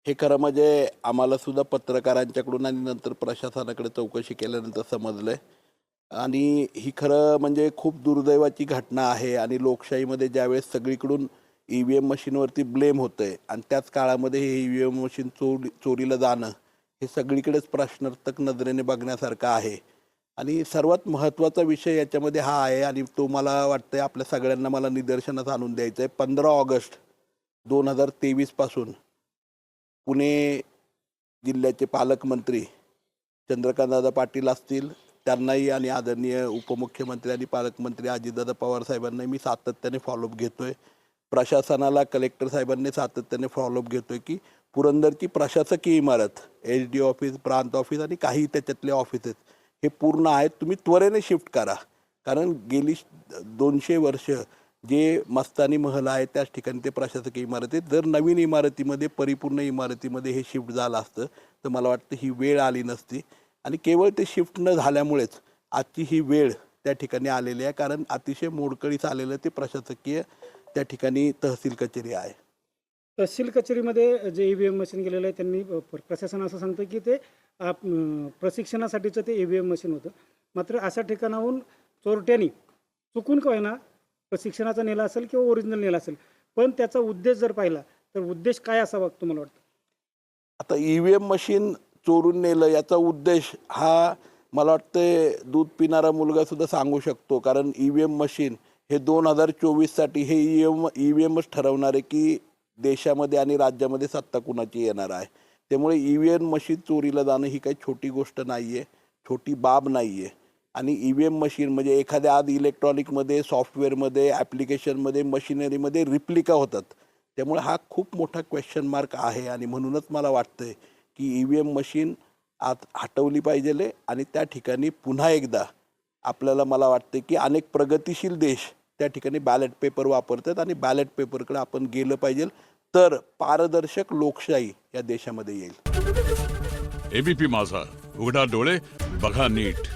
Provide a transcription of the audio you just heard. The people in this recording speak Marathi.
हे खरं म्हणजे आम्हाला सुद्धा पत्रकारांच्याकडून आणि नंतर प्रशासनाकडे चौकशी केल्यानंतर समजलंय आणि ही खरं म्हणजे खूप दुर्दैवाची घटना आहे आणि लोकशाहीमध्ये ज्यावेळेस सगळीकडून ईव्हीएम मशीनवरती ब्लेम होतंय आणि त्याच काळामध्ये हे ईव्हीएम मशीन चोरीला जाणं हे सगळीकडेच प्रश्नार्थक नजरेने बघण्यासारखं आहे. आणि सर्वात महत्त्वाचा विषय याच्यामध्ये हा आहे आणि तो मला वाटतंय आपल्या सगळ्यांना मला निदर्शनास आणून द्यायचं आहे. 15 ऑगस्ट 2023 पासून पुणे जिल्ह्याचे पालकमंत्री चंद्रकांतदादा पाटील असतील, त्यांनाही आणि आदरणीय उपमुख्यमंत्री आणि पालकमंत्री अजितदादा पवार साहेबांनाही मी सातत्याने फॉलोअप घेतोय. प्रशासनाला कलेक्टर साहेबांनी सातत्याने फॉलोअप घेतोय की पुरंदरची प्रशासकीय इमारत, एस.डी. ऑफिस, प्रांत ऑफिस आणि काही त्याच्यातले ऑफिसेस हे पूर्ण आहेत, तुम्ही त्वरेने शिफ्ट करा. कारण गेली 200 वर्ष जे मस्तानी महल आहे त्याच ठिकाणी ते प्रशासकीय इमारत आहेत. जर नवीन इमारतीमध्ये, परिपूर्ण इमारतीमध्ये हे शिफ्ट झालं असतं तर मला वाटतं ही वेळ आली नसती आणि केवळ ते शिफ्ट न झाल्यामुळेच आजची ही वेळ त्या ठिकाणी आलेली आहे. कारण अतिशय मोडकळीस आलेलं ते प्रशासकीय त्या ठिकाणी तहसील कचेरी आहे. तहसील कचेरीमध्ये जे ईव्हीएम मशीन गेलेलं आहे त्यांनी प्रशासन असं सांगतं की ते प्रशिक्षणासाठीचं ते ईव्हीएम मशीन होतं. मात्र अशा ठिकाणाहून चोरट्यांनी चुकून का होईना प्रशिक्षणाचा नेला असेल किंवा ओरिजिनल नेला असेल, पण त्याचा उद्देश जर पाहिला तर उद्देश काय असावा तुम्हाला वाटतं? आता ईव्हीएम मशीन चोरून नेलं याचा उद्देश हा मला वाटतं दूध पिणारा मुलगा सुद्धा सांगू शकतो. कारण ईव्हीएम मशीन हे 2024साठी हे ईव्हीएमच ठरवणार आहे की देशामध्ये आणि राज्यामध्ये सत्ता कुणाची येणार आहे. त्यामुळे ईव्हीएम मशीन चोरीला जाणं ही काही छोटी गोष्ट नाही आहे, छोटी बाब नाही आहे. आणि ईव्हीएम मशीन म्हणजे एखाद्या आज इलेक्ट्रॉनिकमध्ये, सॉफ्टवेअरमध्ये, ॲप्लिकेशनमध्ये, मशिनरीमध्ये रिप्लिका होतात. त्यामुळे हा खूप मोठा क्वेश्चन मार्क आहे आणि म्हणूनच मला वाटतंय की ईव्हीएम मशीन आज हटवली पाहिजे आणि त्या ठिकाणी पुन्हा एकदा आपल्याला मला वाटतं की अनेक प्रगतिशील देश त्या ठिकाणी बॅलेट पेपर वापरतात आणि बॅलेट पेपरकडे आपण गेलं पाहिजे, तर पारदर्शक लोकशाही या देशामध्ये येईल. एबीपी माझा, उघडा डोळे बघा नीट.